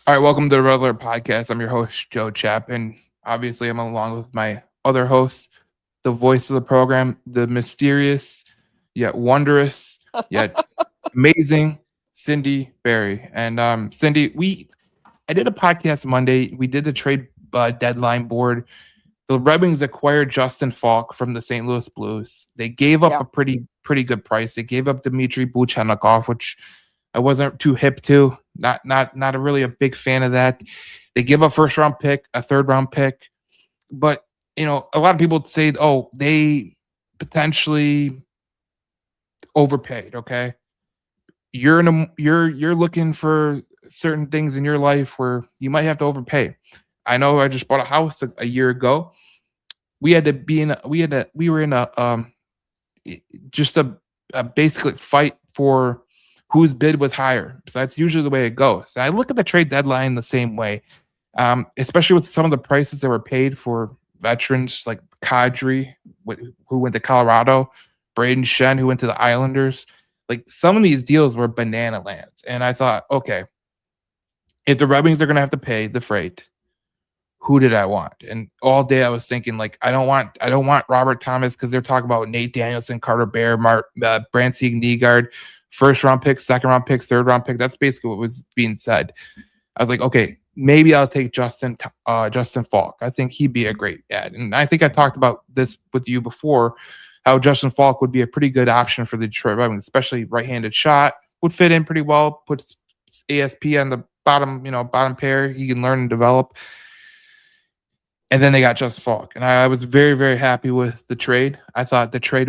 All right, welcome to the Regular Podcast. I'm your host, Joe Chap, and obviously, I'm along with my other hosts, the voice of the program, the mysterious, yet wondrous, yet amazing Cindy Barry. And Cindy, I did a podcast Monday. We did the trade deadline board. The Red Wings acquired Justin Falk from the St. Louis Blues. They gave up Yeah. a pretty good price. They gave up Dmitry Buchanikov, which I wasn't too hip to. Not a really a big fan of that. They give a first round pick, a third round pick, but a lot of people would say, oh, they potentially overpaid. Okay, you're looking for certain things in your life where you might have to overpay. I know I just bought a house a year ago. We had to be in a, we were in a just a basically fight for whose bid was higher. So that's usually the way it goes. I look at the trade deadline the same way, especially with some of the prices that were paid for veterans like Kadri, who went to Colorado, Braden Shen, who went to the Islanders. Like some of these deals were banana lands, and I thought, okay, if the Red Wings are going to have to pay the freight, who did I want? And all day I was thinking like I don't want Robert Thomas because they're talking about Nate Danielson, Carter Bear, Brandt Nygaard, first round pick, second round pick, third round pick. That's basically what was being said. I was like, okay, maybe I'll take Justin Falk. I think he'd be a great ad. And I think I talked about this with you before, how Justin Falk would be a pretty good option for the Detroit Red Wings, especially right-handed shot, would fit in pretty well, puts ASP on the bottom pair. He can learn and develop. And then they got Justin Falk, and I was very, very happy with the trade. I thought the trade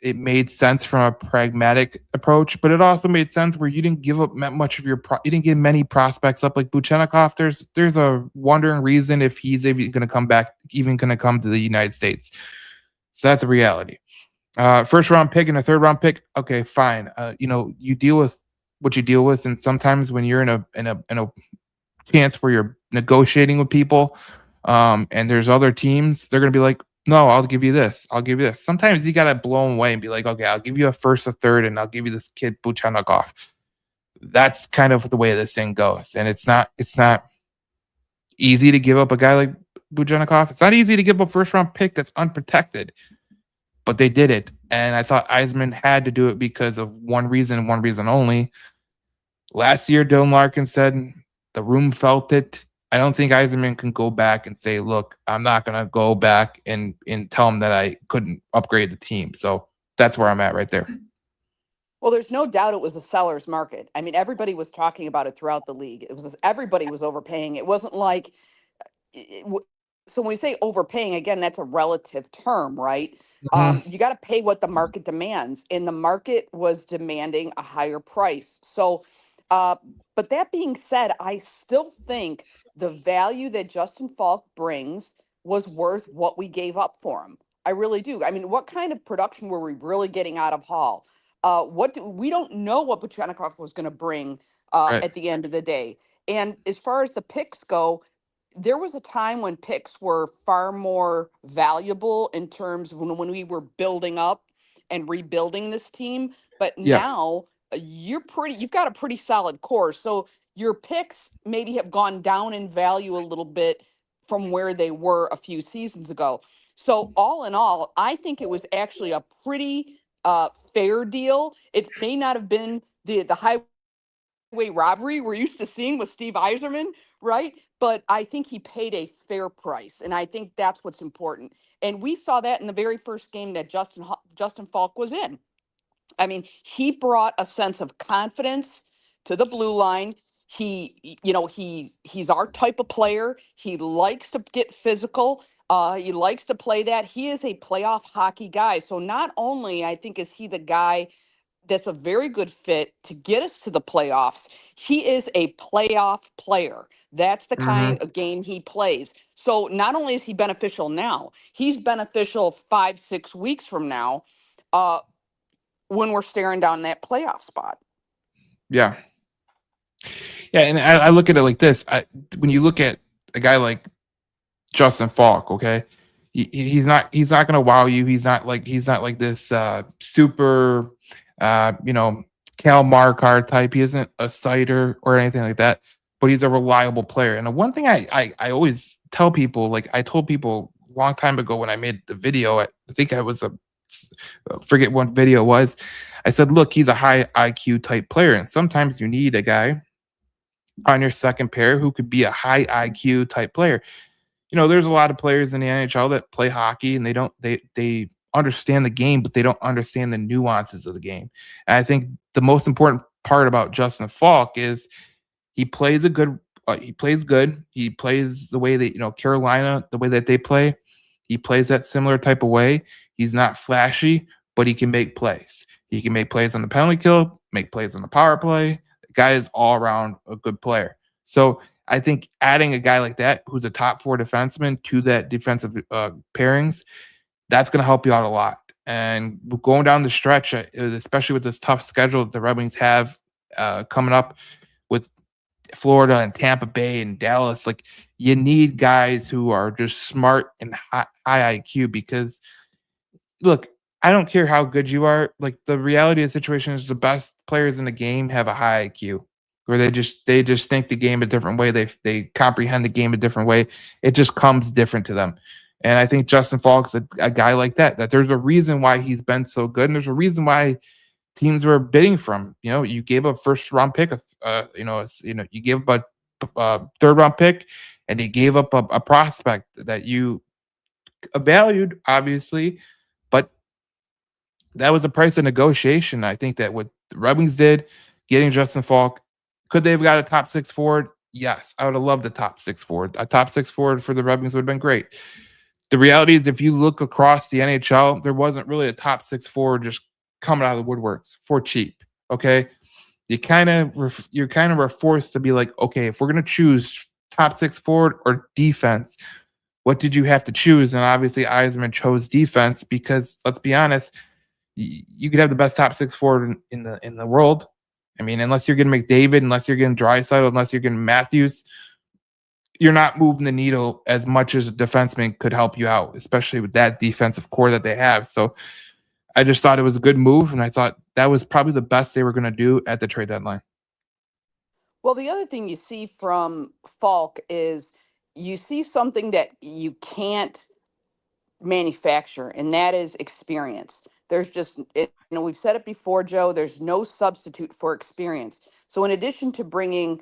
it made sense from a pragmatic approach, but it also made sense where you didn't give up much of you didn't give many prospects up like Buchenikov. There's a wondering reason if he's even going to come back, even going to come to the United States. So that's a reality. First round pick and a third round pick. Okay, fine. You deal with what you deal with, and sometimes when you're in a chance where you're negotiating with people, and there's other teams, they're gonna be like, no, I'll give you this. I'll give you this. Sometimes you gotta blow them away and be like, okay, I'll give you a first, a third, and I'll give you this kid Buchanikov. That's kind of the way this thing goes. And it's not easy to give up a guy like Buchanikov. It's not easy to give up a first round pick that's unprotected. But they did it. And I thought Eisman had to do it because of one reason only. Last year, Dylan Larkin said the room felt it. I don't think Eisenman can go back and say, look, I'm not going to go back and tell him that I couldn't upgrade the team. So that's where I'm at right there. Well, there's no doubt it was a seller's market. I mean, everybody was talking about it throughout the league. Everybody was overpaying. It wasn't like so when we say overpaying, again, that's a relative term, right? Mm-hmm. You got to pay what the market demands, and the market was demanding a higher price. So, but that being said, I still think the value that Justin Falk brings was worth what we gave up for him. I really do. I mean, what kind of production were we really getting out of Hall? We don't know what Buchanikov was going to bring Right. at the end of the day. And as far as the picks go, there was a time when picks were far more valuable in terms of when we were building up and rebuilding this team. But Yeah. now you've got a pretty solid core. So your picks maybe have gone down in value a little bit from where they were a few seasons ago. So all in all, I think it was actually a pretty fair deal. It may not have been the highway robbery we're used to seeing with Steve Eiserman, right? But I think he paid a fair price, and I think that's what's important. And we saw that in the very first game that Justin Falk was in. I mean, he brought a sense of confidence to the blue line. He's our type of player. He likes to get physical. He likes to play that. He is a playoff hockey guy. So not only I think is he the guy that's a very good fit to get us to the playoffs. He is a playoff player. That's the Mm-hmm. kind of game he plays. So not only is he beneficial now, he's beneficial 5-6 weeks from now, uh, when we're staring down that playoff spot. Yeah. Yeah. And I look at it like this. When you look at a guy like Justin Falk, okay, he's not going to wow you. He's not like this super, Cal Markar type. He isn't a citer or anything like that. but he's a reliable player. And the one thing I always tell people, like I told people a long time ago when I made the video, I think I was a forget what video it was. I said, look, he's a high IQ type player, and sometimes you need a guy on your second pair who could be a high IQ type player. There's a lot of players in the NHL that play hockey and they understand the game, but they don't understand the nuances of the game. And I think the most important part about Justin Falk is he plays a good he plays good. He plays the way that, Carolina, the way that they play. He plays that similar type of way. He's not flashy, but he can make plays. He can make plays on the penalty kill, make plays on the power play. The guy is all around a good player. So I think adding a guy like that, who's a top four defenseman, to that defensive pairings, that's going to help you out a lot. And going down the stretch, especially with this tough schedule that the Red Wings have coming up with Florida and Tampa Bay and Dallas, like you need guys who are just smart and high IQ because look, I don't care how good you are. Like the reality of the situation is the best players in the game have a high IQ where they just think the game a different way. They comprehend the game a different way. It just comes different to them. And I think Justin Falk's a guy like that. That there's a reason why he's been so good, and there's a reason why teams were bidding from. You gave up first round pick, you gave up a third round pick, and you gave up a prospect that you valued, obviously, but that was a price of negotiation. I think that what the Red Wings did, getting Justin Falk, could they have got a top six forward? Yes, I would have loved a top six forward. A top six forward for the Red Wings would have been great. The reality is, if you look across the NHL, there wasn't really a top six forward just coming out of the woodworks for cheap. Okay, you're kind of forced to be like, okay, if we're gonna choose top six forward or defense, what did you have to choose? And obviously, Eisman chose defense because let's be honest, you could have the best top six forward in the world. I mean, unless you're getting McDavid, unless you're getting Draisaitl, unless you're getting Matthews, you're not moving the needle as much as a defenseman could help you out, especially with that defensive core that they have. So I just thought it was a good move, and I thought that was probably the best they were going to do at the trade deadline. Well, the other thing you see from Falk is you see something that you can't manufacture, and that is experience. There's just we've said it before, Joe, there's no substitute for experience. So in addition to bringing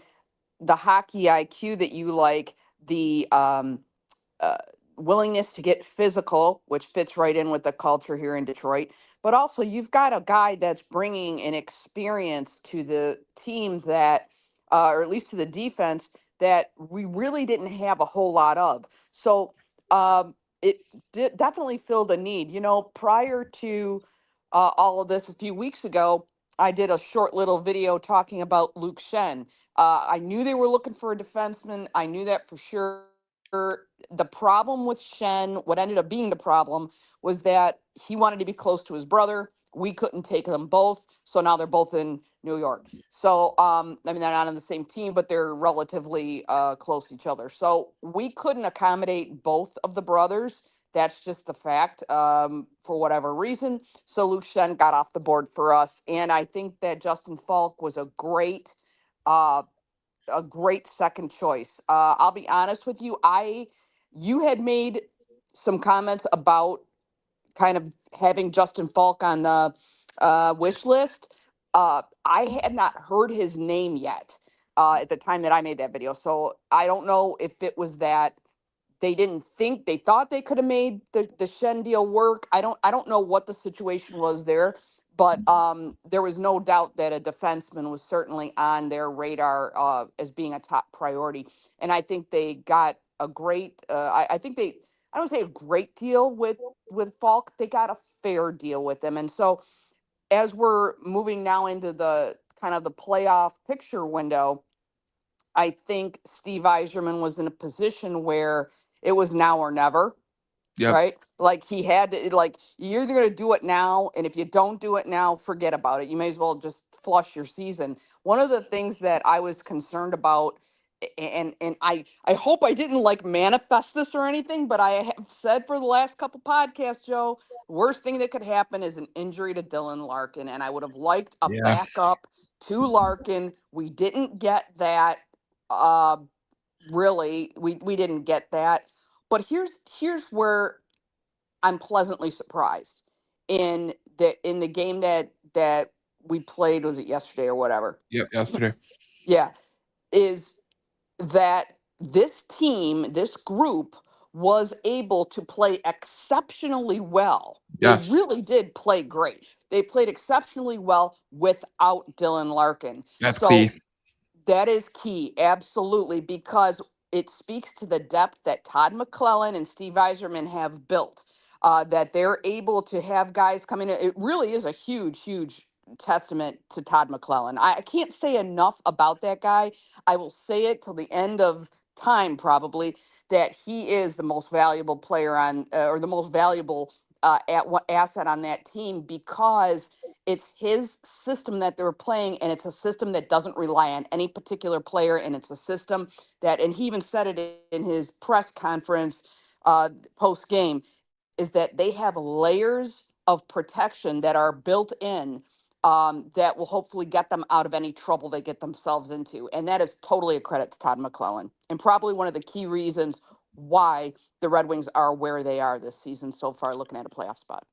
the hockey IQ that you like, the uh, willingness to get physical, which fits right in with the culture here in Detroit, but also you've got a guy that's bringing an experience to the team that or at least to the defense, that we really didn't have a whole lot of. So it definitely filled a need. Prior to all of this, a few weeks ago, I did a short little video talking about Luke Shen. I knew they were looking for a defenseman. I knew that for sure. The problem with Shen, what ended up being the problem, was that he wanted to be close to his brother. We couldn't take them both, so now they're both in New York. So, I mean, they're not on the same team, but they're relatively close to each other. So we couldn't accommodate both of the brothers. That's just the fact, for whatever reason. So Luke Shen got off the board for us, and I think that Justin Falk was uh, a great second choice. I'll be honest with you, you had made some comments about kind of having Justin Falk on the wish list. I had not heard his name yet at the time that I made that video. So I don't know if it was that they thought they could have made the Shen deal work. I don't know what the situation was there, but there was no doubt that a defenseman was certainly on their radar as being a top priority. And I think they got a great I think I don't say a great deal with Falk. They got a fair deal with him. And so as we're moving now into the kind of the playoff picture window, I think Steve Eiserman was in a position where it was now or never, Yep. right? Like he had to, like, you're either going to do it now, and if you don't do it now, forget about it. You may as well just flush your season. One of the things that I was concerned about, and I hope I didn't like manifest this or anything, but I have said for the last couple podcasts, Joe, worst thing that could happen is an injury to Dylan Larkin, and I would have liked a Yeah. backup to Larkin. We didn't get that. really, we didn't get that. But here's where I'm pleasantly surprised in the game that we played. Was it yesterday or whatever? Yep, yesterday. Yeah, is that this team, this group, was able to play exceptionally well. They Yes, really did play great. They played exceptionally well without Dylan Larkin. that's key. So that is key, absolutely, because it speaks to the depth that Todd McClellan and Steve Eiserman have built. That they're able to have guys come in. It really is a huge, huge testament to Todd McClellan. I can't say enough about that guy. I will say it till the end of time, probably, that he is the most valuable player on, or the most valuable asset on that team, because it's his system that they're playing, and it's a system that doesn't rely on any particular player, and it's a system that, and he even said it in his press conference post game, is that they have layers of protection that are built in, that will hopefully get them out of any trouble they get themselves into. And that is totally a credit to Todd McClellan, and probably one of the key reasons why the Red Wings are where they are this season so far, looking at a playoff spot.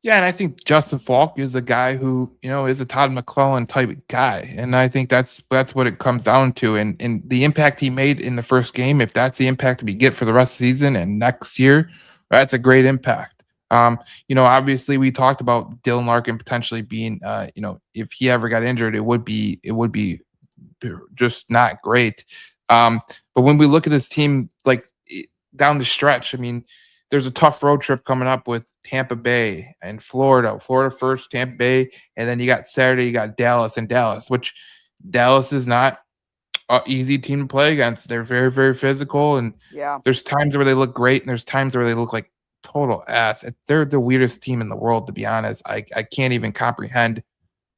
Yeah, and I think Justin Falk is a guy who, is a Todd McClellan type guy. And I think that's what it comes down to. And the impact he made in the first game, if that's the impact we get for the rest of the season and next year, that's a great impact. Obviously we talked about Dylan Larkin potentially being if he ever got injured, it would be just not great. But when we look at this team, like down the stretch, I mean, there's a tough road trip coming up with Tampa Bay and Florida. Florida first, Tampa Bay, and then you got Saturday, you got Dallas and Dallas, which Dallas is not an easy team to play against. They're very, very physical, and Yeah. there's times where they look great, and there's times where they look like total ass. They're the weirdest team in the world, to be honest. I can't even comprehend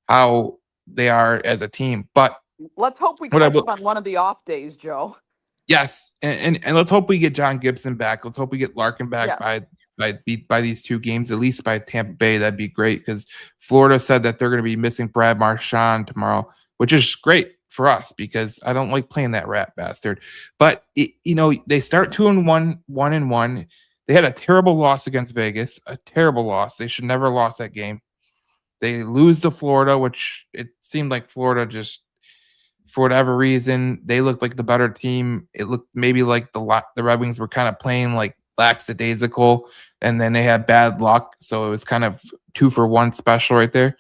how they are as a team. But Let's hope we what I catch will, them on one of the off days, Joe. yes, and let's hope we get John Gibson back. Let's hope we get Larkin back Yes. by these two games, at least by Tampa Bay. That'd be great, because Florida said that they're going to be missing Brad Marchand tomorrow, which is great for us because I don't like playing that rat bastard. But they start 2-1, 1-1. They had a terrible loss against Vegas, a terrible loss. They should never lost that game. They lose to Florida, which it seemed like Florida just, for whatever reason, they looked like the better team. It looked maybe like the Red Wings were kind of playing like lackadaisical, and then they had bad luck, so it was kind of 2-for-1 special right there.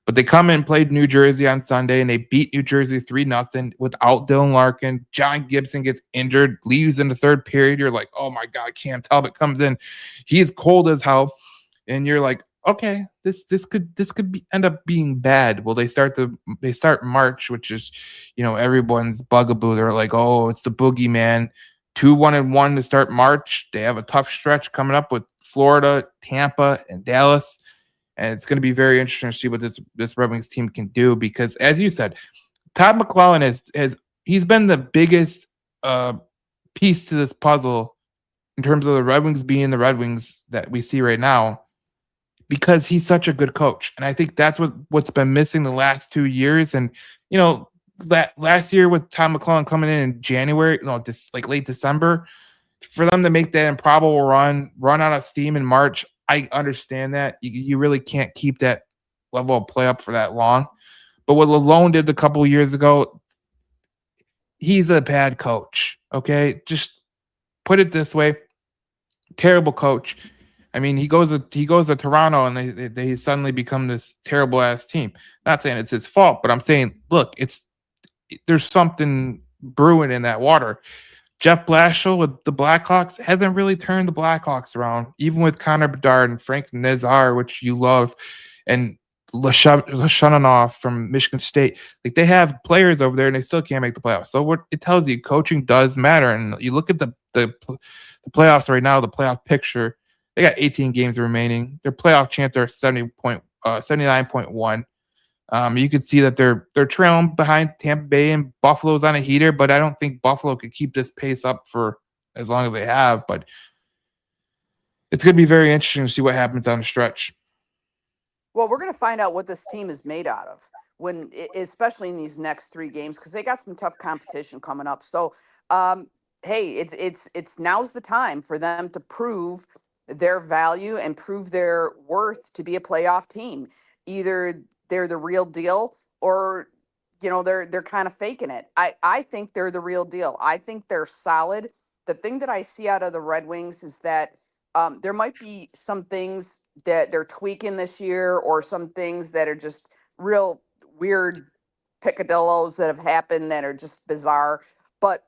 But they come in and played New Jersey on Sunday, and they beat New Jersey 3-0 without Dylan Larkin. John Gibson gets injured, leaves in the third period. You're like, oh my God, Cam Talbot comes in. He's cold as hell. And you're like, okay, this could end up being bad. Well, they start March, which is, everyone's bugaboo. They're like, oh, it's the boogeyman. 2-1-1 to start March. They have a tough stretch coming up with Florida, Tampa, and Dallas. And it's going to be very interesting to see what this Red Wings team can do, because, as you said, Todd McClellan he's been the biggest piece to this puzzle in terms of the Red Wings being the Red Wings that we see right now, because he's such a good coach. And I think that's what's been missing the last 2 years. And that last year with Todd McClellan coming in January, like late December, for them to make that improbable run out of steam in March, I understand that you really can't keep that level of play up for that long. But what Lalone did a couple of years ago, he's a bad coach. Okay, just put it this way: terrible coach. I mean, he goes to Toronto, and they suddenly become this terrible ass team. Not saying it's his fault, but I'm saying, look, there's something brewing in that water. Jeff Blashill with the Blackhawks hasn't really turned the Blackhawks around, even with Connor Bedard and Frank Nazar, which you love, and Lashunanoff from Michigan State. Like, they have players over there, and they still can't make the playoffs. So what it tells you, coaching does matter. And you look at the playoffs right now, the playoff picture. They got 18 games remaining. Their playoff chance are 79.1. You could see that they're trailing behind Tampa Bay, and Buffalo's on a heater, but I don't think Buffalo could keep this pace up for as long as they have. But it's going to be very interesting to see what happens down the stretch. Well, we're going to find out what this team is made out of. especially in these next 3 games, because they got some tough competition coming up. So, um, hey, it's now's the time for them to prove their value and prove their worth to be a playoff team. Either they're the real deal, or they're kind of faking it. I think they're the real deal. I think they're solid. The thing that I see out of the Red Wings is that there might be some things that they're tweaking this year, or some things that are just real weird picadillos that have happened that are just bizarre. But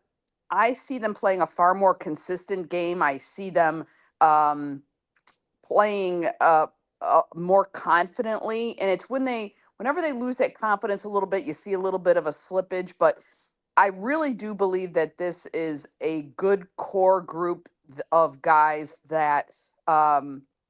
I see them playing a far more consistent game. I see them um, playing more confidently, and it's whenever they lose that confidence a little bit, you see a little bit of a slippage. But I really do believe that this is a good core group of guys that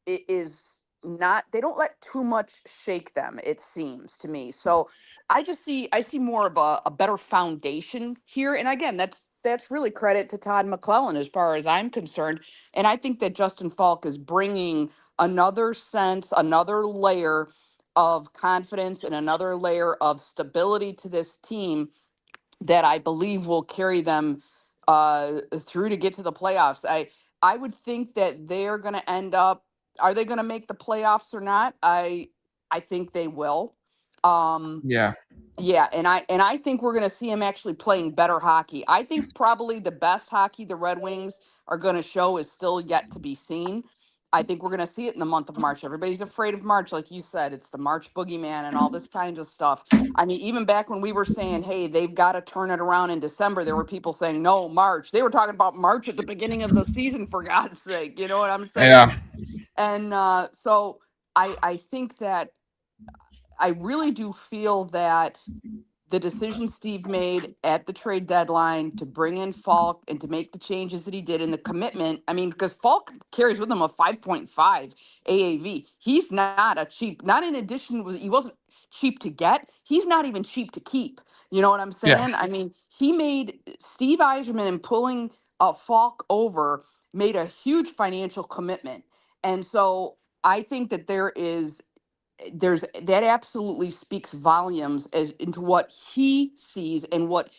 is not, they don't let too much shake them, it seems to me. So I see more of a better foundation here. And again, that's really credit to Todd McClellan as far as I'm concerned. And I think that Justin Falk is bringing another sense, another layer of confidence, and another layer of stability to this team that I believe will carry them through to get to the playoffs. I would think that they're going to end up. Are they going to make the playoffs or not? I think they will. Um, Yeah. yeah, and I think we're going to see him actually playing better hockey. I think probably the best hockey the Red Wings are going to show is still yet to be seen. I think we're going to see it in the month of March. Everybody's afraid of March, like you said. It's the March boogeyman and all this kinds of stuff. I mean, even back when we were saying, "Hey, they've got to turn it around in December," there were people saying, "No, March." They were talking about March at the beginning of the season, for God's sake. You know what I'm saying? Yeah. And so I think that I really do feel that the decision Steve made at the trade deadline to bring in Falk and to make the changes that he did, and the commitment. I mean, because Falk carries with him a 5.5 AAV. He's not a cheap, not in addition, he wasn't cheap to get. He's not even cheap to keep. You know what I'm Yeah. saying? I mean, he made Steve Eiserman, and pulling Falk over, made a huge financial commitment. And so I think that there's that absolutely speaks volumes as into what he sees and what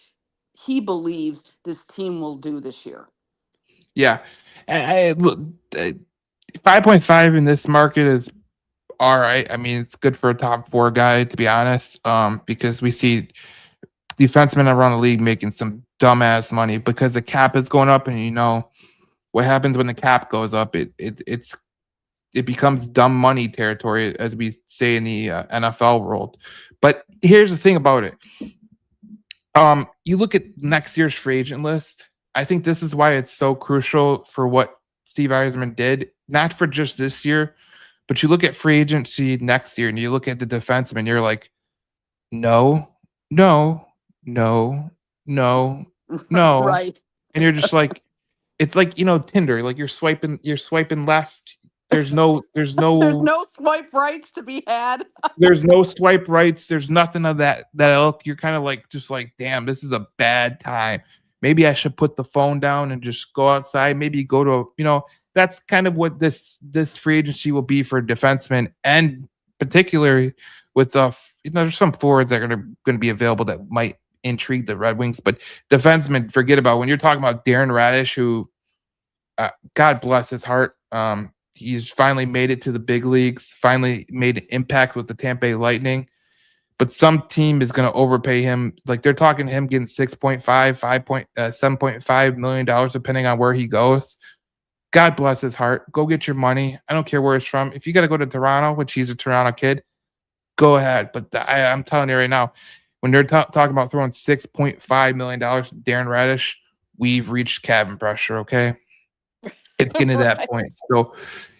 he believes this team will do this year. Yeah. Look, 5.5 in this market is all right. I mean, it's good for a top four guy, to be honest, because we see defensemen around the league making some dumbass money because the cap is going up, and what happens when the cap goes up? It becomes dumb money territory, as we say in the NFL world. But here's the thing about it. You look at next year's free agent list. I think this is why it's so crucial for what Steve Eisman did, not for just this year, but you look at free agency next year and you look at the defenseman, you're like, no, no, no, no, no. Right. And you're just like, it's like, Tinder, like you're swiping left. There's no, there's There's no no swipe rights to be had. there's no swipe rights. There's nothing of that ilk. You're kind of like, just like, damn, this is a bad time. Maybe I should put the phone down and just go outside. Maybe go to that's kind of what this free agency will be for defensemen, and particularly with there's some forwards that are going to be available that might intrigue the Red Wings, but defensemen, forget about when you're talking about Darren Radish, who God bless his heart. He's finally made it to the big leagues, finally made an impact with the Tampa Bay Lightning. But some team is going to overpay him. Like they're talking him getting 7.5 million dollars, depending on where he goes. God bless his heart. Go get your money. I don't care where it's from. If you got to go to Toronto, which he's a Toronto kid, go ahead. But I'm telling you right now, when they're talking about throwing $6.5 million to Darren Radish, we've reached cabin pressure. Okay. It's getting to that Right. point. So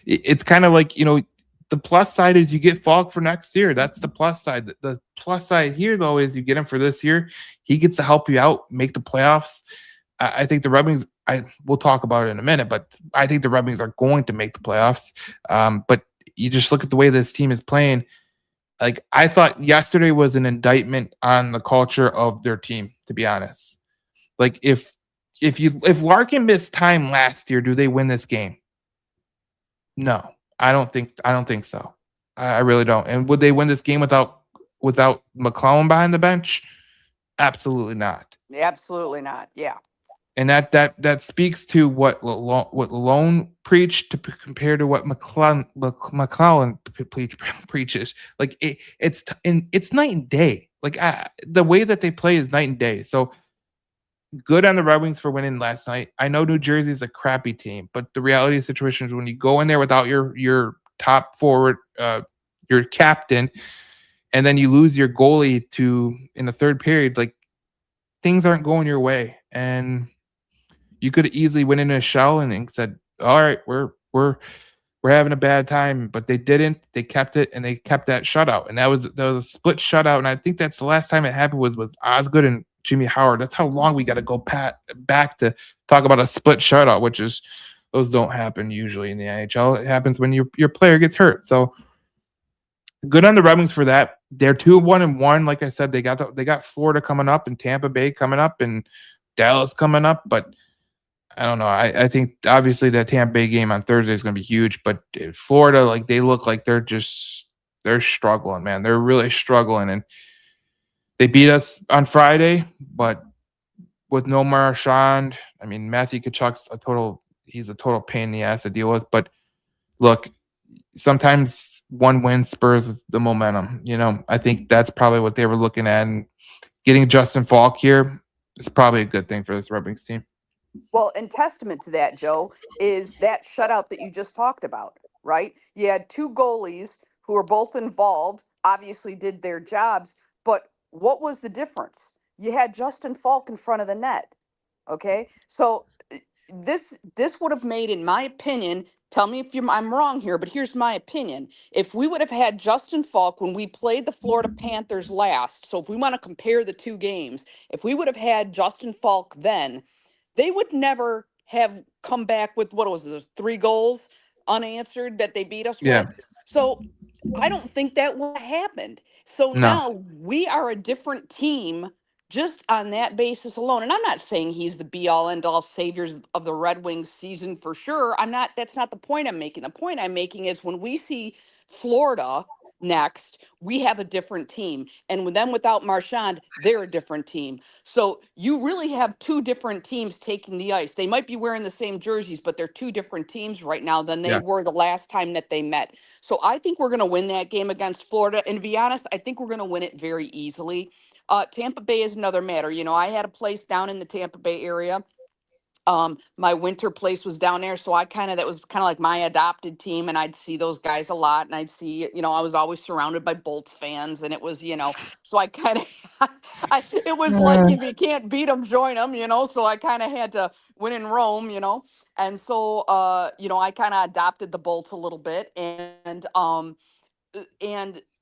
it's kind of like, the plus side is you get Falk for next year. That's the plus side. The plus side here, though, is you get him for this year. He gets to help you out, make the playoffs. I think the Red Wings, we'll talk about it in a minute, but I think the Red Wings are going to make the playoffs. But you just look at the way this team is playing. Like, I thought yesterday was an indictment on the culture of their team, to be honest. Like, if Larkin missed time last year, do they win this game? No, I don't think so. I really don't. And would they win this game without without McClellan behind the bench? Absolutely not. Absolutely not. Yeah. And that speaks to what Malone preached compared to what McClellan preaches. Like it's night and day. Like the way that they play is night and day. So good on the Red Wings for winning last night. I know New Jersey is a crappy team, but the reality of the situation is when you go in there without your top forward, your captain, and then you lose your goalie to in the third period, like things aren't going your way, and you could easily went in a shell and said, "All right, we're having a bad time," but they didn't. They kept it, and they kept that shutout, and that was a split shutout. And I think that's the last time it happened was with Osgood and Jimmy Howard. That's how long we got to go back to talk about a split shutout, which is those don't happen usually in the NHL. It happens when your player gets hurt. So good on the Red Wings for that. They're 2-1-1. Like I said, they got Florida coming up and Tampa Bay coming up and Dallas coming up, but I don't know. I think obviously that Tampa Bay game on Thursday is going to be huge, but Florida, like they look like they're struggling, man. They're really struggling, and they beat us on Friday, but with no Marchand, I mean Matthew Kachuk's he's a total pain in the ass to deal with. But look, sometimes one win spurs the momentum. I think that's probably what they were looking at, and getting Justin Falk here is probably a good thing for this Red Wings team. Well, and testament to that, Joe, is that shutout that you just talked about, right? You had two goalies who were both involved, obviously did their jobs, but what was the difference? You had Justin Falk in front of the net. Okay? So this would have made, in my opinion, tell me if I'm wrong here, but here's my opinion. If we would have had Justin Falk when we played the Florida Panthers last, so if we want to compare the two games, if we would have had Justin Falk then, they would never have come back with what was it, 3 goals unanswered that they beat us Yeah. with. So I don't think that would have happened. So No. now we are a different team just on that basis alone. And I'm not saying he's the be all end all saviors of the Red Wings season for sure. That's not the point I'm making. The point I'm making is when we see Florida next, we have a different team. And with them without Marchand, they're a different team. So you really have two different teams taking the ice. They might be wearing the same jerseys, but they're two different teams right now than they Yeah. were the last time that they met. So I think we're going to win that game against Florida. And to be honest, I think we're going to win it very easily. Tampa Bay is another matter. I had a place down in the Tampa Bay area. My winter place was down there, so that was kind of like my adopted team, and I'd see those guys a lot, and I'd see, I was always surrounded by Bolts fans, and it was, so I kind of, it was like if you can't beat them, join them, so I kind of had to win in Rome, and so, I kind of adopted the Bolts a little bit, and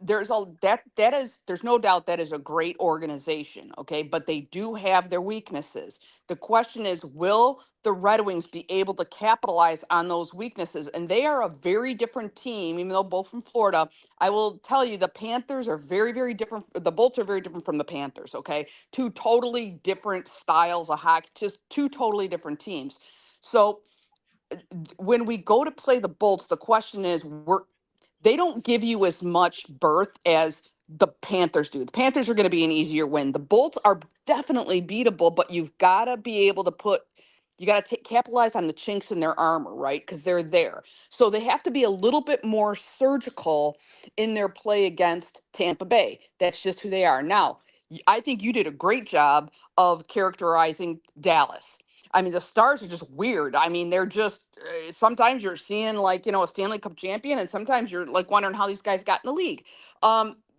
there's no doubt that is a great organization, okay, but they do have their weaknesses. The question is, will the Red Wings be able to capitalize on those weaknesses? And they are a very different team, even though both from Florida. I will tell you, the Panthers are very, very different. The Bolts are very different from the Panthers, okay? Two totally different styles of hockey, just two totally different teams. So when we go to play the Bolts, the question is, they don't give you as much berth as the Panthers do. The Panthers are going to be an easier win. The Bolts are definitely beatable, but you've got to be able to capitalize on the chinks in their armor, right? Because they're there. So they have to be a little bit more surgical in their play against Tampa Bay. That's just who they are. Now, I think you did a great job of characterizing Dallas. I mean, the Stars are just weird. I mean, they're just sometimes you're seeing like a Stanley Cup champion, and sometimes you're like wondering how these guys got in the league.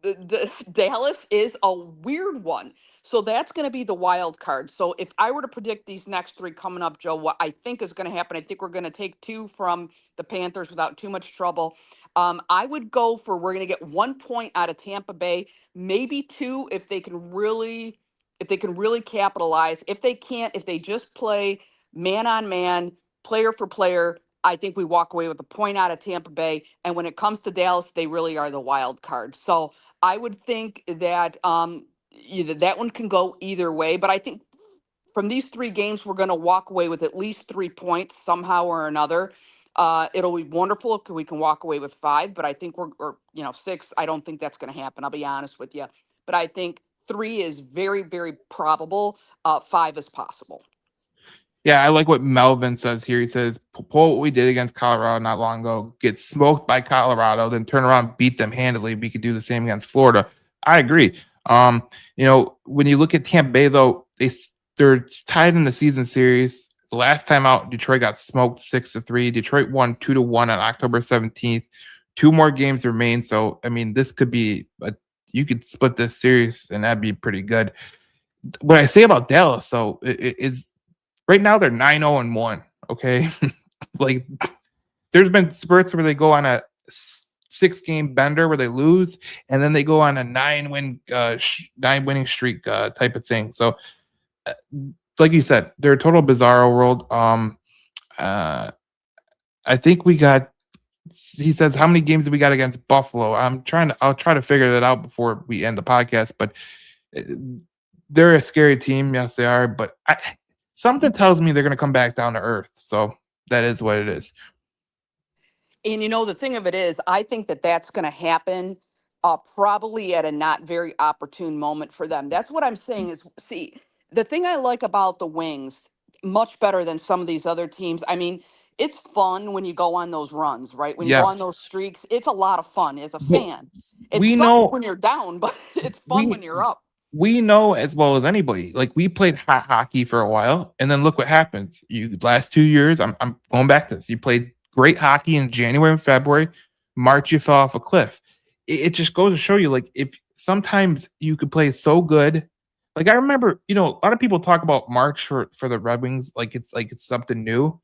The Dallas is a weird one, so that's going to be the wild card. So if I were to predict these next three coming up, Joe, what I think is going to happen, I think we're going to take 2 from the Panthers without too much trouble. I would go for we're going to get 1 point out of Tampa Bay, maybe 2 if they can really capitalize. If they can't, if they just play man on man, player for player, I think we walk away with a point out of Tampa Bay. And when it comes to Dallas, they really are the wild card. So I would think that either that one can go either way. But I think from these 3 games, we're going to walk away with at least 3 points somehow or another. It'll be wonderful if we can walk away with five, but I think or six. I don't think that's going to happen. I'll be honest with you, but I think three is very, very probable. Five is possible. Yeah, I like what Melvin says here. He says, pull what we did against Colorado not long ago, get smoked by Colorado, then turn around, beat them handily. We could do the same against Florida. I agree. When you look at Tampa Bay, though, they're tied in the season series. The last time out, Detroit got smoked 6-3. Detroit won 2-1 on October 17th. Two more games remain. So, I mean, this could be you could split this series, and that'd be pretty good. What I say about Dallas, so is right now they're 9-0-1. Okay, like there's been spurts where they go on a 6-game bender where they lose, and then they go on a 9-winning streak type of thing. So, uh, like you said, they're a total bizarro world. I think we got. He says, "How many games do we got against Buffalo?" I'll try to figure that out before we end the podcast. But uh, they're a scary team. Yes, they are. But something tells me they're going to come back down to earth. So that is what it is. And the thing of it is, I think that that's going to happen probably at a not very opportune moment for them. That's what I'm saying is, see, the thing I like about the Wings, much better than some of these other teams. I mean, it's fun when you go on those runs, right? When you go on Yes, those streaks, it's a lot of fun as a but fan. It we sucks know when you're down, but it's fun we when you're up. we know as well as anybody. Like we played hot hockey for a while, and then look what happens. You last 2 years, I'm going back to this. You played great hockey in January and February. March, you fell off a cliff. It just goes to show you, like, if sometimes you could play so good. Like I remember, a lot of people talk about March for the Red Wings, like it's something new.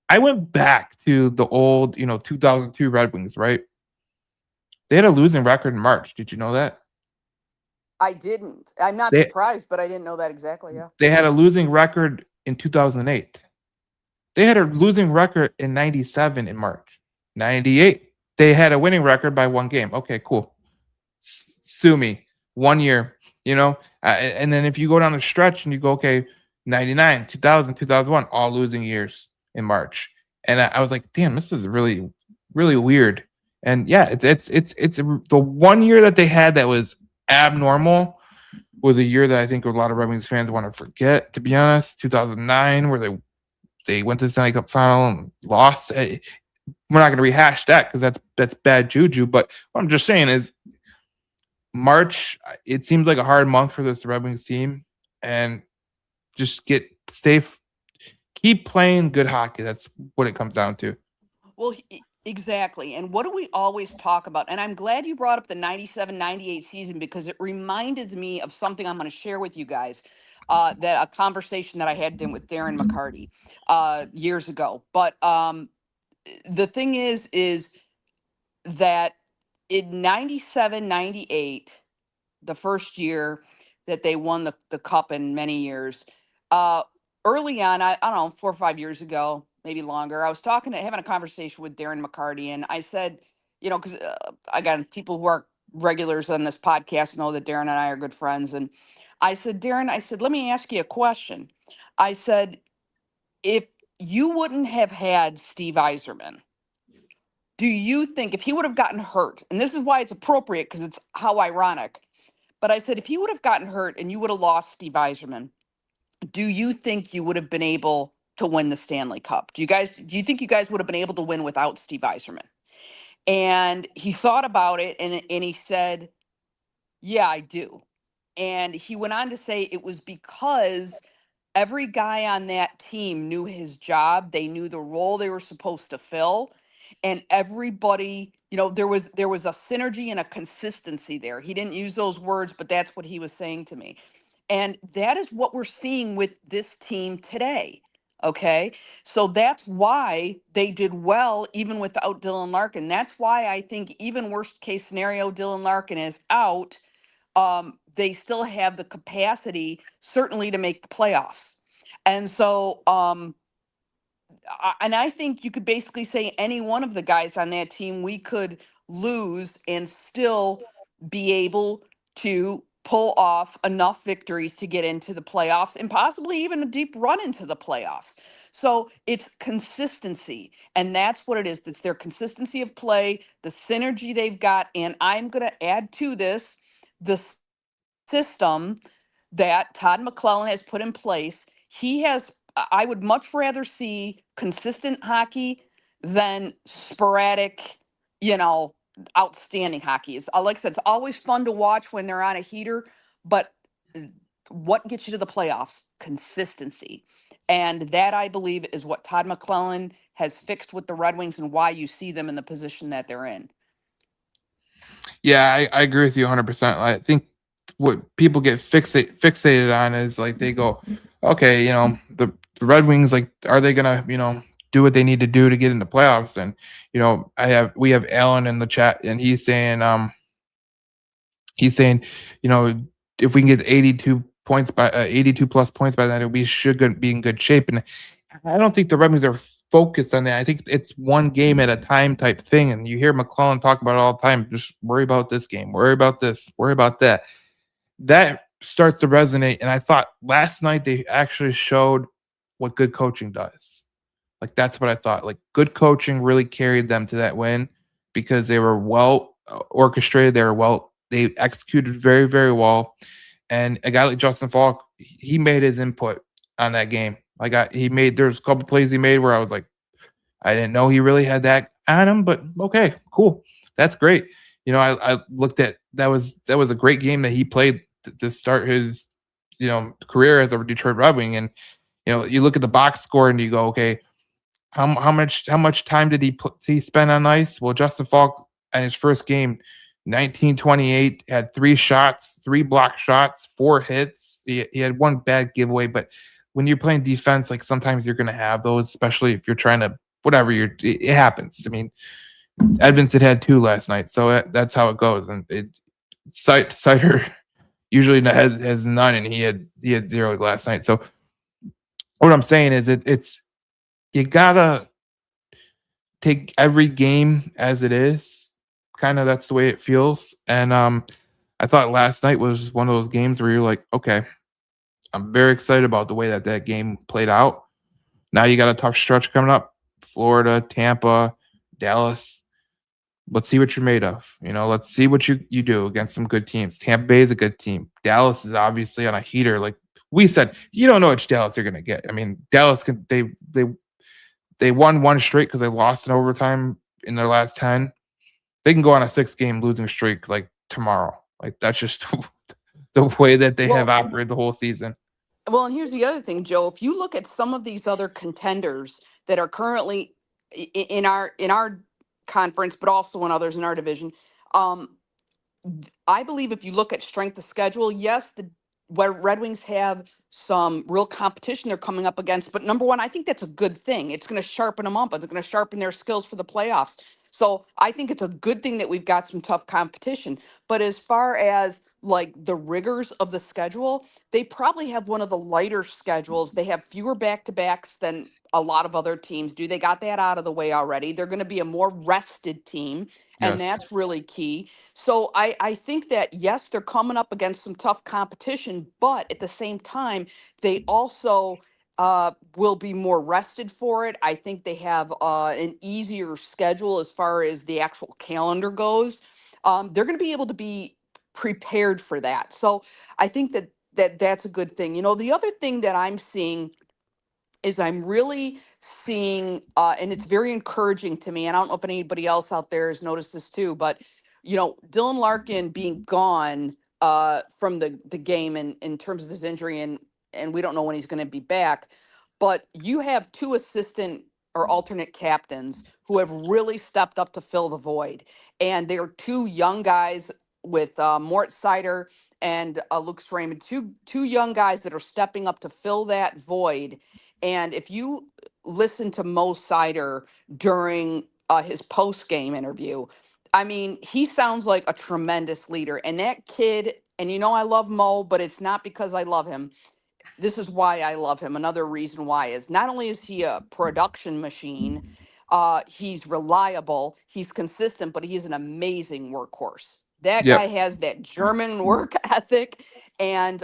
I went back to the old, 2002 Red Wings, right? They had a losing record in March. Did you know that? I didn't. I'm not They surprised, but I didn't know that exactly. Yeah. they had a losing record in 2008. They had a losing record in 97 in March. 98, they had a winning record by one game. Okay, cool. Sue me. 1 year, and then if you go down the stretch and you go, okay, 99, 2000, 2001, all losing years in March. And I was like, damn, this is really, really weird. And yeah, it's the 1 year that they had that was abnormal was a year that I think a lot of Red Wings fans want to forget, to be honest. 2009, where they went to the Stanley Cup final and lost. We're not going to rehash that because that's bad juju. But what I'm just saying is, March, it seems like a hard month for this Red Wings team, and just keep playing good hockey. That's what it comes down to. Well, exactly. And what do we always talk about? And I'm glad you brought up the 97-98 season because it reminded me of something I'm going to share with you guys. That a conversation that I had with Darren McCarty years ago. But the thing is that in 97-98, the first year that they won the cup in many years, uh, early on, I don't know, 4 or 5 years ago, maybe longer, I was having a conversation with Darren McCarty, and I said, because again, people who are regulars on this podcast know that Darren and I are good friends. And I said, Darren, I said, let me ask you a question. I said, if you wouldn't have had Steve Yzerman, do you think if he would have gotten hurt, and this is why it's appropriate because it's how ironic, but I said, if he would have gotten hurt and you would have lost Steve Yzerman, do you think you would have been able to win the Stanley Cup? Do you think you guys would have been able to win without Steve Yzerman? And he thought about it and he said, yeah, I do. And he went on to say it was because every guy on that team knew his job. They knew the role they were supposed to fill. And everybody, there was a synergy and a consistency there. He didn't use those words, but that's what he was saying to me. And that is what we're seeing with this team today. Okay. So that's why they did well even without Dylan Larkin. That's why I think even worst case scenario, Dylan Larkin is out. They still have the capacity, certainly, to make the playoffs. And so, and I think you could basically say any one of the guys on that team we could lose and still be able to pull off enough victories to get into the playoffs and possibly even a deep run into the playoffs. So it's consistency. And that's what it is. It's their consistency of play, the synergy they've got. And I'm going to add to this the system that Todd McClellan has put in place. He has, I would much rather see consistent hockey than sporadic, you know, outstanding hockey. Is like I said, it's always fun to watch when they're on a heater, but what gets you to the playoffs? Consistency. And that I believe is what Todd McClellan has fixed with the Red Wings and why you see them in the position that they're in. Yeah, I agree with you 100%. I think what people get fixated on is like they go, okay, the Red Wings, like, are they gonna, do what they need to do to get in the playoffs? And we have Alan in the chat, and he's saying, you know, if we can get 82 points by 82 plus points by then, we should be in good shape. And I don't think the Red Wings are focused on that. I think it's one game at a time type thing. And you hear McClellan talk about it all the time. Just worry about this game, worry about this, worry about that. That starts to resonate. And I thought last night they actually showed what good coaching does. Like, that's what I thought. Like, good coaching really carried them to that win because they were well orchestrated. They executed very, very well. And a guy like Justin Falk, he made his input on that game. There's a couple plays he made where I was like, I didn't know he really had that on him, but okay, cool. That's great. I looked at that was a great game that he played to start his, career as a Detroit Red Wing. And, you look at the box score and you go, okay, how much time did he spend on ice? Well, Justin Falk in his first game, 1928, had 3 shots, 3 block shots, 4 hits. He had 1 bad giveaway, but when you're playing defense, like, sometimes you're gonna have those, especially if you're trying to whatever it happens. I mean, Edvinsson had 2 last night, so that's how it goes. And Sider usually has none, and he had 0 last night. So what I'm saying is it's you gotta take every game as it is. Kind of that's the way it feels. And I thought last night was one of those games where you're like, okay, I'm very excited about the way that game played out. Now you got a tough stretch coming up: Florida, Tampa, Dallas. Let's see what you're made of. Let's see what you do against some good teams. Tampa Bay is a good team. Dallas is obviously on a heater. Like we said, you don't know which Dallas you're gonna get. I mean, Dallas they won 1 straight because they lost in overtime in their last 10. They can go on a 6-game losing streak like tomorrow. Like, that's just the way that they have Well, operated the whole season. Well, and here's the other thing, Joe. If you look at some of these other contenders that are currently in our conference, but also in others in our division, um, I believe if you look at strength of schedule, yes, the Red Wings have some real competition they're coming up against. But number one, I think that's a good thing. It's going to sharpen them up. It's going to sharpen their skills for the playoffs. So I think it's a good thing that we've got some tough competition. But as far as like the rigors of the schedule, they probably have one of the lighter schedules. They have fewer back-to-backs than a lot of other teams do. They got that out of the way already. They're going to be a more rested team, and Yes. that's really key. So I think that yes, they're coming up against some tough competition, but at the same time, they also will be more rested for it. I think they have an easier schedule as far as the actual calendar goes. They're going to be able to be prepared for that. So I think that's a good thing. The other thing that I'm seeing is I'm really seeing, and it's very encouraging to me. And I don't know if anybody else out there has noticed this too, but Dylan Larkin being gone from the game in terms of his injury, and we don't know when he's going to be back. But you have 2 assistant or alternate captains who have really stepped up to fill the void, and they're 2 young guys with Mort Sider and Lucas Raymond, two young guys that are stepping up to fill that void. And if you listen to Mo Sider during his post game interview, I mean, he sounds like a tremendous leader. And that kid, and I love Mo, but it's not because I love him. This is why I love him. Another reason why is not only is he a production machine, he's reliable, he's consistent, but he's an amazing workhorse. That Yep. guy has that German work ethic, and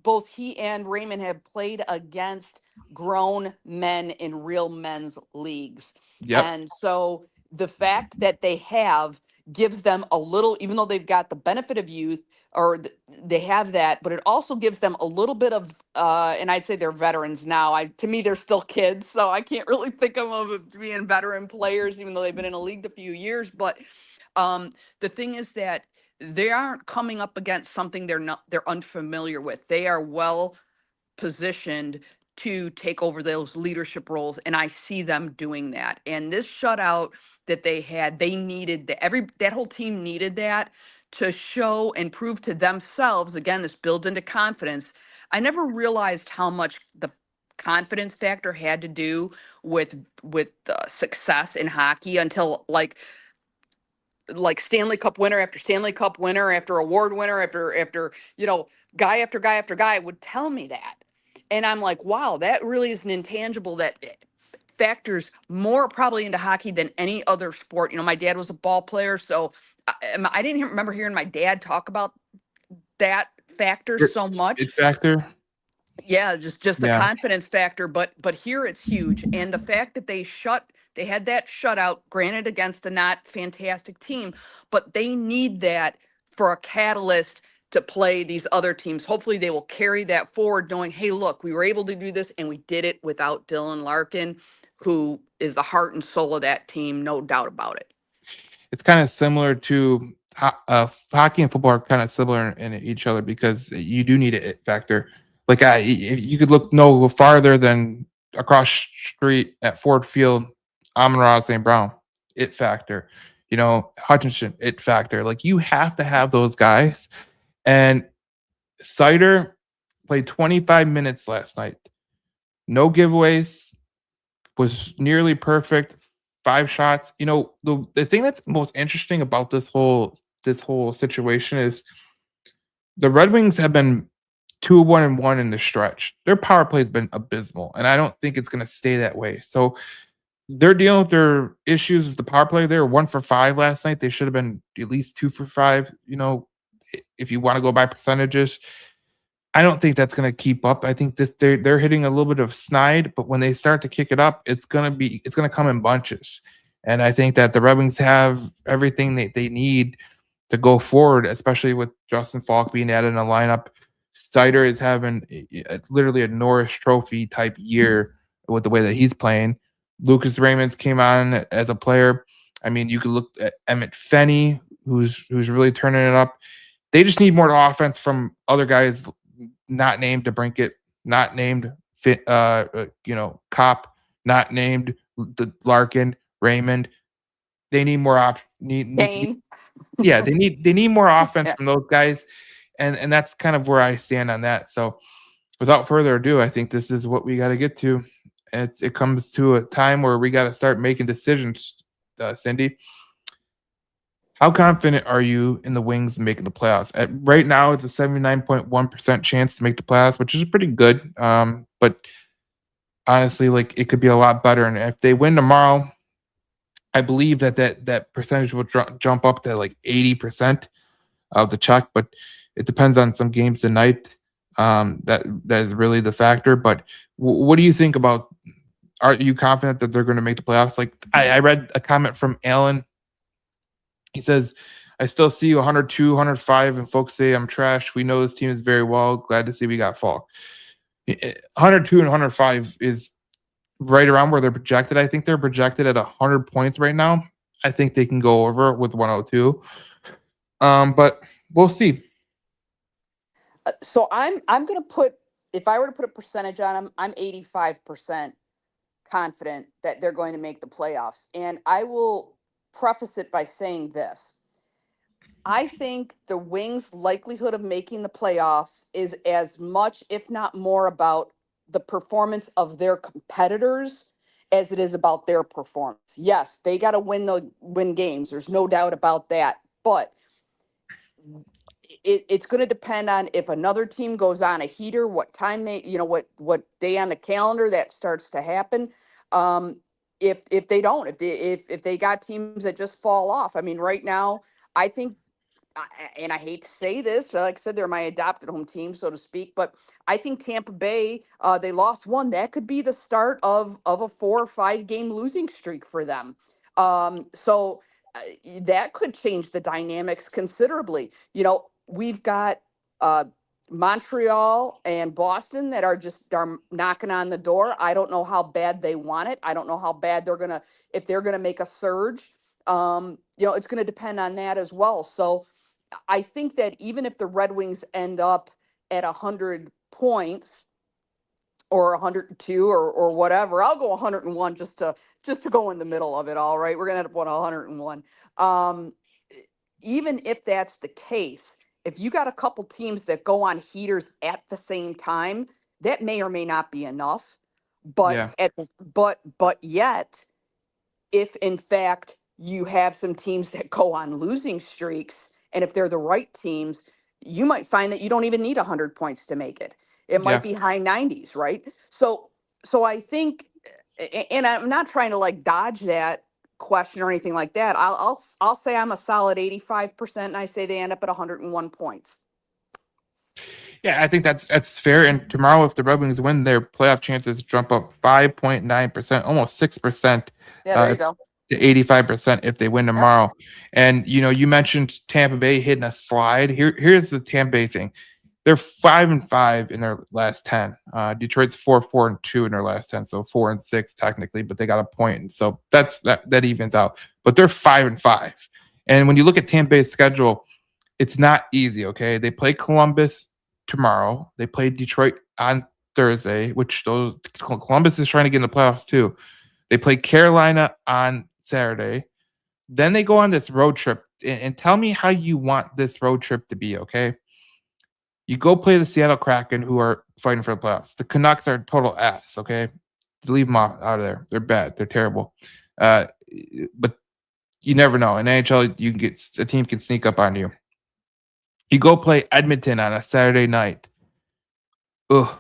both he and Raymond have played against grown men in real men's leagues. Yep. And so the fact that they have gives them a little, even though they've got the benefit of youth, or they have that, but it also gives them a little bit of, and I'd say they're veterans now. To me, they're still kids, so I can't really think of them as being veteran players, even though they've been in a league a few years. But the thing is that they aren't coming up against something they're unfamiliar with. They are well positioned to take over those leadership roles, and I see them doing that. And this shutout that they had, they needed that whole team needed that to show and prove to themselves. Again, this builds into confidence. I never realized how much the confidence factor had to do with success in hockey until like Stanley Cup winner after Stanley Cup winner after award winner after guy after guy after guy would tell me that. And I'm like, wow, that really is an intangible that factors more probably into hockey than any other sport. My dad was a ball player, so I didn't remember hearing my dad talk about that factor It, so much. it factor. Yeah, just the Yeah. confidence factor, but here it's huge. And the fact that they had that shutout, granted against a not fantastic team, but they need that for a catalyst to play these other teams. Hopefully they will carry that forward, knowing, hey, look, we were able to do this and we did it without Dylan Larkin, who is the heart and soul of that team, no doubt about it. It's kind of similar to hockey and football are kind of similar in each other because you do need a it factor. Like you could look no farther than across street at Ford Field, Amon-Ra St. Brown, it factor. Hutchinson, it factor. Like you have to have those guys. And Cider played 25 minutes last night. No giveaways, was nearly perfect. 5 shots. The thing that's most interesting about this whole situation is the Red Wings have been 2-1-1 in the stretch. Their power play has been abysmal, and I don't think it's going to stay that way. So they're dealing with their issues with the power play. They were 1 for 5 last night. They should have been at least 2 for 5. If you want to go by percentages, I don't think that's going to keep up. I think they're hitting a little bit of snide, but when they start to kick it up, it's going to come in bunches. And I think that the Red Wings have everything they need to go forward, especially with Justin Falk being added in the lineup. Sider is having literally a Norris Trophy type year with the way that he's playing. Lucas Raymonds came on as a player. I mean, you could look at Emmett Fenny, who's really turning it up. They just need more offense from other guys not named DeBrincat, not named Cop, not named the Larkin, Raymond. They need more Kane. yeah, they need more offense Yeah. from those guys, and that's kind of where I stand on that. So, without further ado, I think this is what we got to get to. It comes to a time where we got to start making decisions, Cindy. How confident are you in the Wings making the playoffs? Right now, it's a 79.1% chance to make the playoffs, which is pretty good. But honestly, like it could be a lot better. And if they win tomorrow, I believe that percentage will jump up to like 80% of the check. But it depends on some games tonight. That is really the factor. But what do you think about? Are you confident that they're going to make the playoffs? Like I read a comment from Alan. He says, I still see 102, 105, and folks say I'm trash. We know this team is very well. Glad to see we got Falk. 102 and 105 is right around where they're projected. I think they're projected at 100 points right now. I think they can go over with 102. But we'll see. So I'm gonna put, if I were to put a percentage on them, I'm 85% confident that they're going to make the playoffs. And I will preface it by saying this. I think the Wings' likelihood of making the playoffs is as much, if not more, about the performance of their competitors as it is about their performance. Yes, they got to win games. There's no doubt about that. But it's going to depend on if another team goes on a heater, what time they, what day on the calendar that starts to happen. If they don't, if they got teams that just fall off. I mean, right now, I think and I hate to say this, like I said, they're my adopted home team, so to speak. But I think Tampa Bay, they lost one. That could be the start of a 4 or 5 game losing streak for them. So that could change the dynamics considerably. We've got uh, Montreal and Boston that are knocking on the door. I don't know how bad they want it. I don't know how bad if they're gonna make a surge. It's going to depend on that as well. So I think that even if the Red Wings end up at 100 points or 102 or whatever, I'll go 101 just to go in the middle of it. All right, we're going to end up with 101. Even if that's the case, if you got a couple teams that go on heaters at the same time, that may or may not be enough. But Yeah. but yet, if in fact you have some teams that go on losing streaks, and if they're the right teams, you might find that you don't even need 100 points to make it. It might Yeah. be high 90s, right? So I think, and I'm not trying to like dodge that question or anything like that. I'll say I'm a solid 85%, and I say they end up at 101 points. Yeah, I think that's fair. And tomorrow, if the Red Wings win, their playoff chances jump up 5.9%, almost 6%. Yeah, there you go. To 85% if they win tomorrow. And you mentioned Tampa Bay hitting a slide. Here's the Tampa Bay thing. They're 5-5 in their last 10. Detroit's 4-4-2 in their last 10, so 4-6 technically, but they got a point. And so that evens out. But they're 5-5. And when you look at Tampa Bay's schedule, it's not easy, okay? They play Columbus tomorrow. They play Detroit on Thursday, which Columbus is trying to get in the playoffs too. They play Carolina on Saturday. Then they go on this road trip. And tell me how you want this road trip to be, okay? You go play the Seattle Kraken, who are fighting for the playoffs. The Canucks are total ass, okay? Leave them out of there. They're bad. They're terrible. But you never know. In NHL, you can a team can sneak up on you. You go play Edmonton on a Saturday night. Ugh.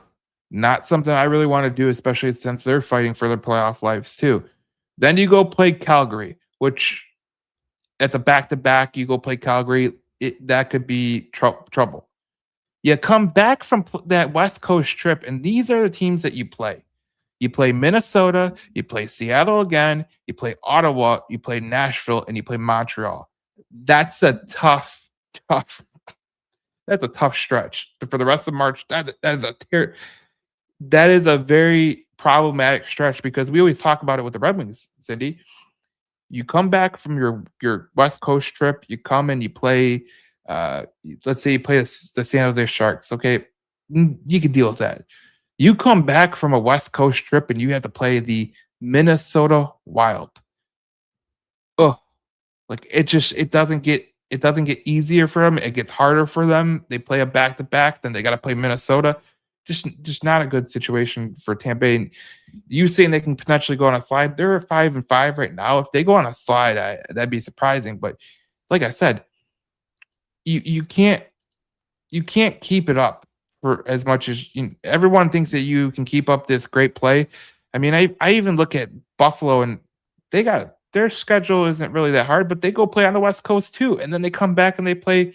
Not something I really want to do, especially since they're fighting for their playoff lives too. Then you go play Calgary, which at the back-to-back, you go play Calgary. That could be trouble. You come back from that West Coast trip, and these are the teams that you play. You play Minnesota, you play Seattle again, you play Ottawa, you play Nashville, and you play Montreal. That's a tough. That's a tough stretch for the rest of March. That is a very problematic stretch because we always talk about it with the Red Wings, Cindy. You come back from your West Coast trip, you come and you play, let's say you play the San Jose Sharks, okay? You can deal with that. You come back from a West Coast trip and you have to play the Minnesota Wild. Oh, like it doesn't get easier for them. It gets harder for them. They play a back-to-back, then they got to play Minnesota. Just not a good situation for Tampa Bay. You saying they can potentially go on a slide? They're 5-5 right now. If they go on a slide, that'd be surprising. But like I said, you can't keep it up for as much as everyone thinks that you can keep up this great play. I mean, I even look at Buffalo and their schedule isn't really that hard, but they go play on the West Coast too, and then they come back and they play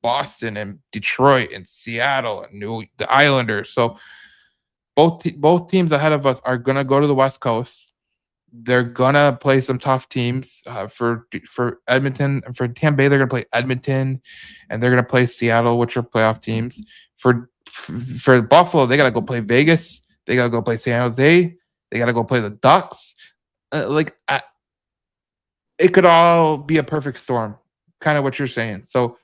Boston and Detroit and Seattle and the Islanders. So both teams ahead of us are gonna go to the West Coast. They're gonna play some tough teams. For Edmonton and for Tampa Bay, they're gonna play Edmonton, and they're gonna play Seattle, which are playoff teams. For Buffalo, they gotta go play Vegas. They gotta go play San Jose. They gotta go play the Ducks. It could all be a perfect storm, kind of what you're saying. So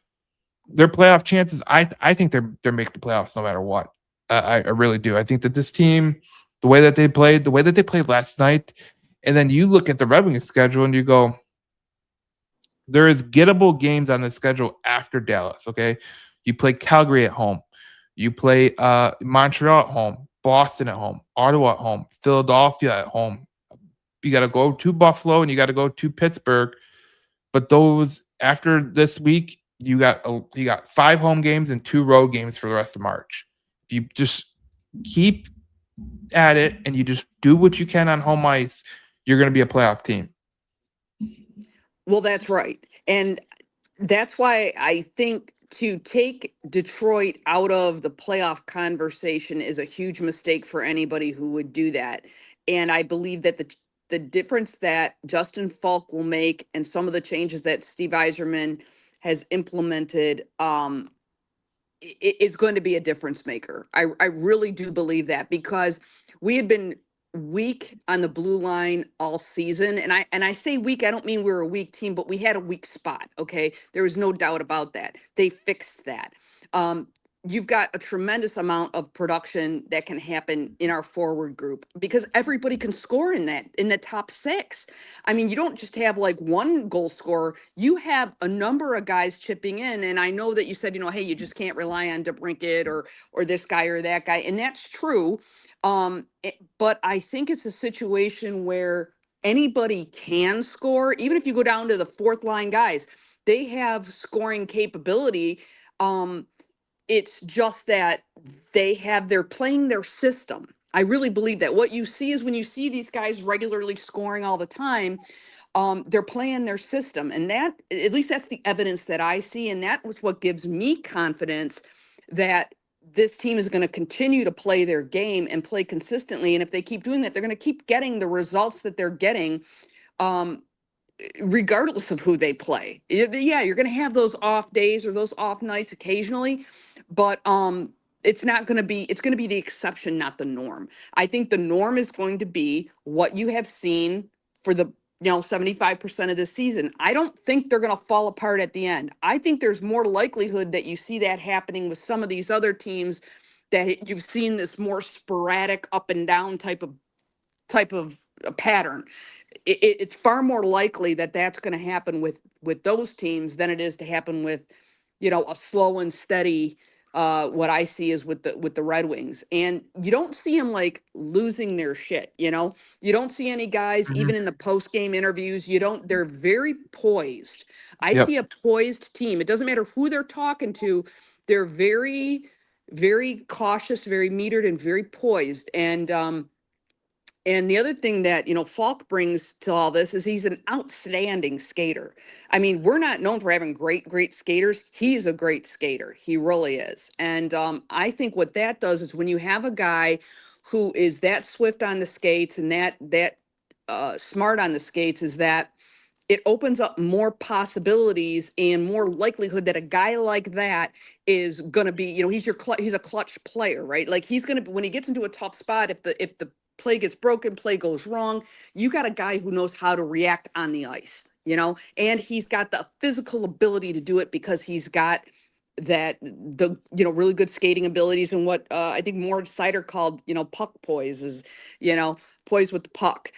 their playoff chances, I think they're making the playoffs no matter what. I really do. I think that this team, the way that they played last night, and then you look at the Red Wings schedule and you go, there is gettable games on the schedule after Dallas. Okay, you play Calgary at home, you play Montreal at home, Boston at home, Ottawa at home, Philadelphia at home. You got to go to Buffalo and you got to go to Pittsburgh. But those after this week, you got 5 home games and 2 road games for the rest of March. If you just keep at it and you just do what you can on home ice, you're going to be a playoff team. Well, that's right. And That's why I think to take Detroit out of the playoff conversation is a huge mistake for anybody who would do that. And I believe that the difference that Justin Falk will make and some of the changes that Steve Eiserman has implemented is going to be a difference maker. I really do believe that because we had been weak on the blue line all season. And I say weak, I don't mean we're a weak team, but we had a weak spot. Okay. There was no doubt about that. They fixed that. Um, you've got a tremendous amount of production that can happen in our forward group because everybody can score in the top six. I mean, you don't just have like one goal scorer, you have a number of guys chipping in. And I know that you said, hey, you just can't rely on DeBrincat or this guy or that guy. And that's true. But I think it's a situation where anybody can score, even if you go down to the fourth line guys, they have scoring capability. It's just that they're playing their system. I really believe that. What you see is when you see these guys regularly scoring all the time, they're playing their system. And that, at least that's the evidence that I see. And that was what gives me confidence that this team is going to continue to play their game and play consistently. And if they keep doing that, they're going to keep getting the results that they're getting. Regardless of who they play. Yeah, you're going to have those off days or those off nights occasionally, but it's going to be the exception, not the norm. I think the norm is going to be what you have seen for the 75% of the season. I don't think they're going to fall apart at the end. I think there's more likelihood that you see that happening with some of these other teams, that you've seen this more sporadic up and down type of pattern. It's far more likely that that's going to happen with those teams than it is to happen with a slow and steady what I see is with the Red Wings. And you don't see them like losing their shit. You don't see any guys Mhm. even in the post game interviews. They're very poised. I Yep. see a poised team. It doesn't matter who they're talking to. They're very, very cautious, very metered, and very poised. And the other thing that, Falk brings to all this is he's an outstanding skater. I mean, we're not known for having great skaters. He's a great skater. He really is. And I think what that does is when you have a guy who is that swift on the skates and that smart on the skates, is that it opens up more possibilities and more likelihood that a guy like that is going to be, he's a clutch player, right? Like he's going to, when he gets into a tough spot, if the play gets broken, play goes wrong, you got a guy who knows how to react on the ice, and he's got the physical ability to do it because he's got the really good skating abilities and what I think Moritz Seider called puck poise, is poise with the puck.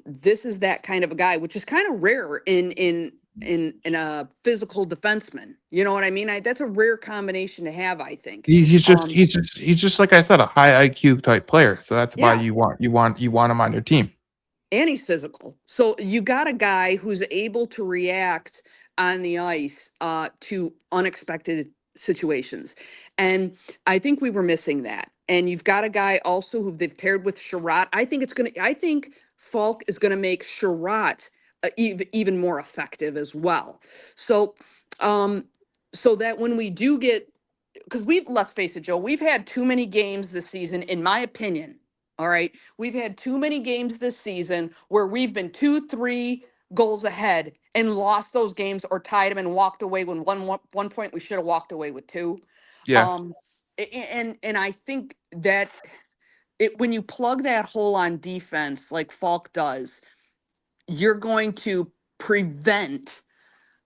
This is that kind of a guy, which is kind of rare in a physical defenseman. You know what I mean? That's a rare combination to have, I think. He's just like I said, a high IQ type player. So that's why Yeah, you want him on your team. and he's physical. So you got a guy who's able to react on the ice to unexpected situations. And I think we were missing that. And you've got a guy also who they've paired with Sherratt. I think Falk is going to make Sherratt even more effective as well. So, so that when we do get, because let's face it, Joe, we've had too many games this season, in my opinion. All right. We've had too many games this season where we've been 2-3 goals ahead and lost those games or tied them and walked away when one point we should have walked away with two. Yeah. Um, and I think that when you plug that hole on defense like Falk does, you're going to prevent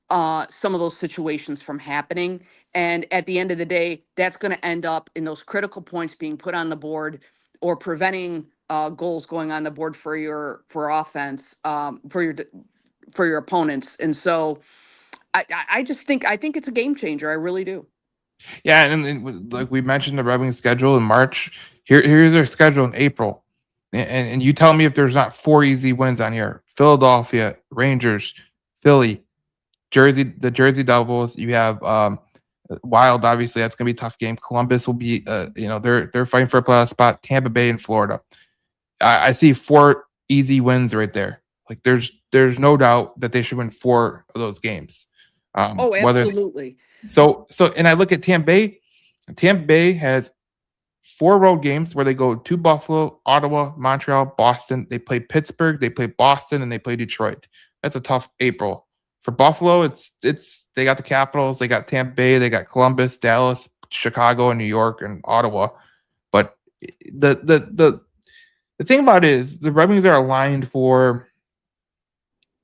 some of those situations from happening. And at the end of the day, that's going to end up in those critical points being put on the board or preventing goals going on the board for offense, for your opponents. And so I think it's a game changer. I really do. Yeah, and like we mentioned, the Red Wings schedule in March. Here's their schedule in April, and you tell me if there's not 4 easy wins on here: Philadelphia, Rangers, Philly, the Jersey Devils. You have Wild. Obviously, that's gonna be a tough game. Columbus will be, they're fighting for a playoff spot. Tampa Bay and Florida. I see 4 easy wins right there. Like there's no doubt that they should win 4 of those games. Oh, Whether absolutely. so, and I look at Tampa Bay. Tampa Bay has 4 road games where they go to Buffalo, Ottawa, Montreal, Boston. They play Pittsburgh, they play Boston, and they play Detroit. That's a tough April. For Buffalo, it's they got the Capitals, they got Tampa Bay, they got Columbus, Dallas, Chicago, and New York and Ottawa. But the thing about it is the Red Wings are aligned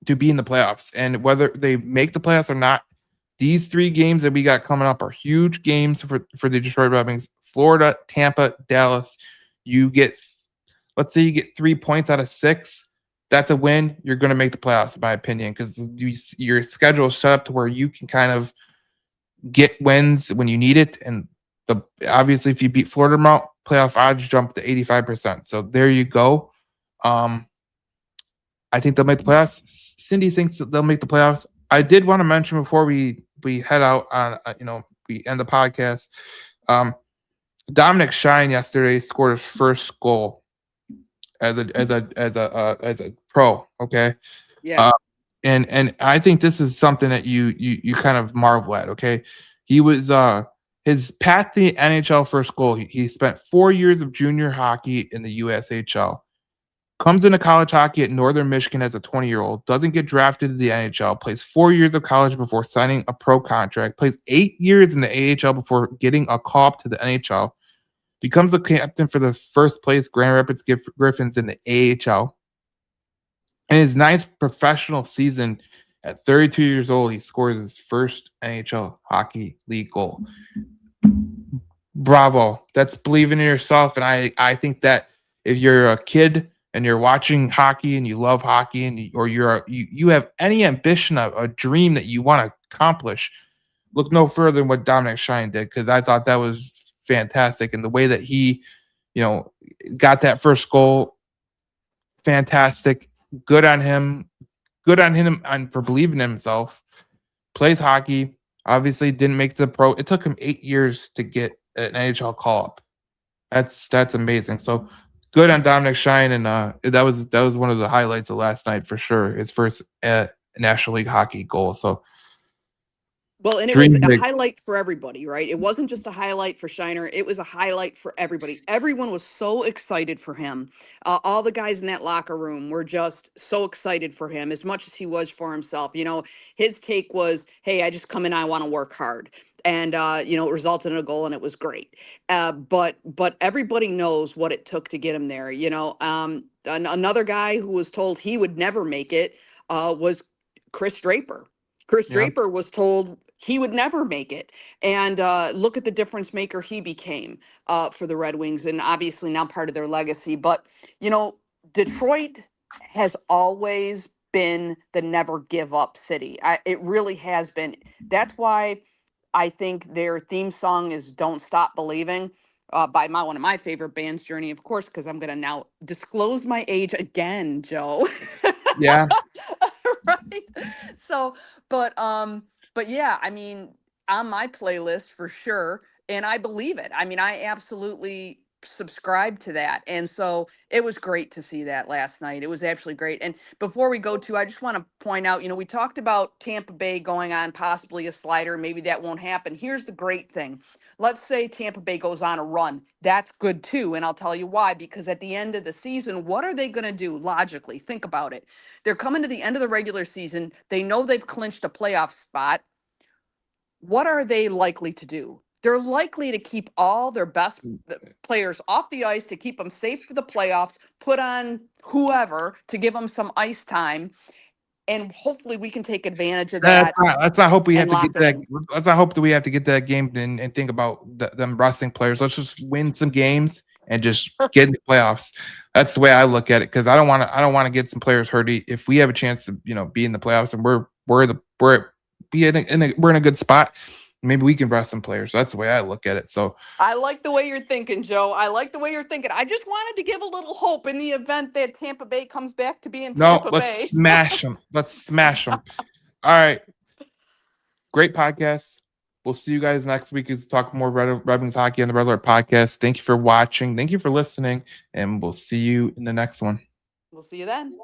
to be in the playoffs. And whether they make the playoffs or not, these 3 games that we got coming up are huge games for the Detroit Red Wings. Florida, Tampa, Dallas. You get, let's say you get 3 points out of 6. That's a win. You're going to make the playoffs, in my opinion, because your schedule is set up to where you can kind of get wins when you need it. And obviously, if you beat Florida tomorrow, playoff odds jump to 85%. So there you go. I think they'll make the playoffs. Cindy thinks that they'll make the playoffs. I did want to mention before we head out on we end the podcast. Dominic Shine yesterday scored his first goal as a pro. Okay. Yeah. And I think this is something that you kind of marvel at. Okay. He was his path to the NHL first goal. He spent 4 years of junior hockey in the USHL. Comes into college hockey at Northern Michigan as a 20-year-old, doesn't get drafted to the NHL, plays 4 years of college before signing a pro contract, plays 8 years in the AHL before getting a call up to the NHL, becomes the captain for the first place Grand Rapids Griffins in the AHL. In his 9th professional season at 32 years old, he scores his first NHL Hockey League goal. Bravo. That's believing in yourself. And I think that if you're a kid and you're watching hockey and you love hockey and you have any ambition, a dream that you want to accomplish, look no further than what Dominic Shine did, because I thought that was fantastic. And the way that he, got that first goal, fantastic. Good on him. Good on him for believing in himself. Plays hockey. Obviously didn't make the pro. It took him 8 years to get an NHL call up. That's amazing. So good on Dominic Shine, and that was one of the highlights of last night for sure. His first National League hockey goal. So, well, and it was a highlight for everybody, right? It wasn't just a highlight for Shiner; it was a highlight for everybody. Everyone was so excited for him. All the guys in that locker room were just so excited for him, as much as he was for himself. His take was, "Hey, I just come in, I want to work hard." And it resulted in a goal, and it was great. But everybody knows what it took to get him there. Another guy who was told he would never make it was Chris Draper. Chris Draper was told he would never make it, and look at the difference maker he became for the Red Wings, and obviously now part of their legacy. But Detroit has always been the never give up city. It really has been. That's why I think their theme song is "Don't Stop Believing" by one of my favorite bands, Journey, of course, because I'm going to now disclose my age again, Joe. Yeah. Right. So, but yeah, I mean, on my playlist for sure, and I believe it. I mean, I absolutely subscribe to that. And so it was great to see that last night. It was absolutely great. And before we go to, I just want to point out, we talked about Tampa Bay going on possibly a slider. Maybe that won't happen. Here's the great thing. Let's say Tampa Bay goes on a run. That's good too. And I'll tell you why, because at the end of the season, what are they going to do logically? Think about it. They're coming to the end of the regular season. They know they've clinched a playoff spot. What are they likely to do? They're likely to keep all their best players off the ice to keep them safe for the playoffs, put on whoever to give them some ice time, and hopefully we can take advantage of that. Let's not hope we have to get that. Let's not hope that we have to get that game and think about them resting players. Let's just win some games and just get in the playoffs. That's the way I look at it, because I don't want to get some players hurt. If we have a chance to be in the playoffs and we're in a good spot, maybe we can rest some players. That's the way I look at it. So I like the way you're thinking, Joe. I like the way you're thinking. I just wanted to give a little hope in the event that Tampa Bay comes back to being Tampa Bay. Let's smash them. Let's smash them. All right. Great podcast. We'll see you guys next week as we talk more Red Wings hockey on the Red Alert podcast. Thank you for watching. Thank you for listening. And we'll see you in the next one. We'll see you then.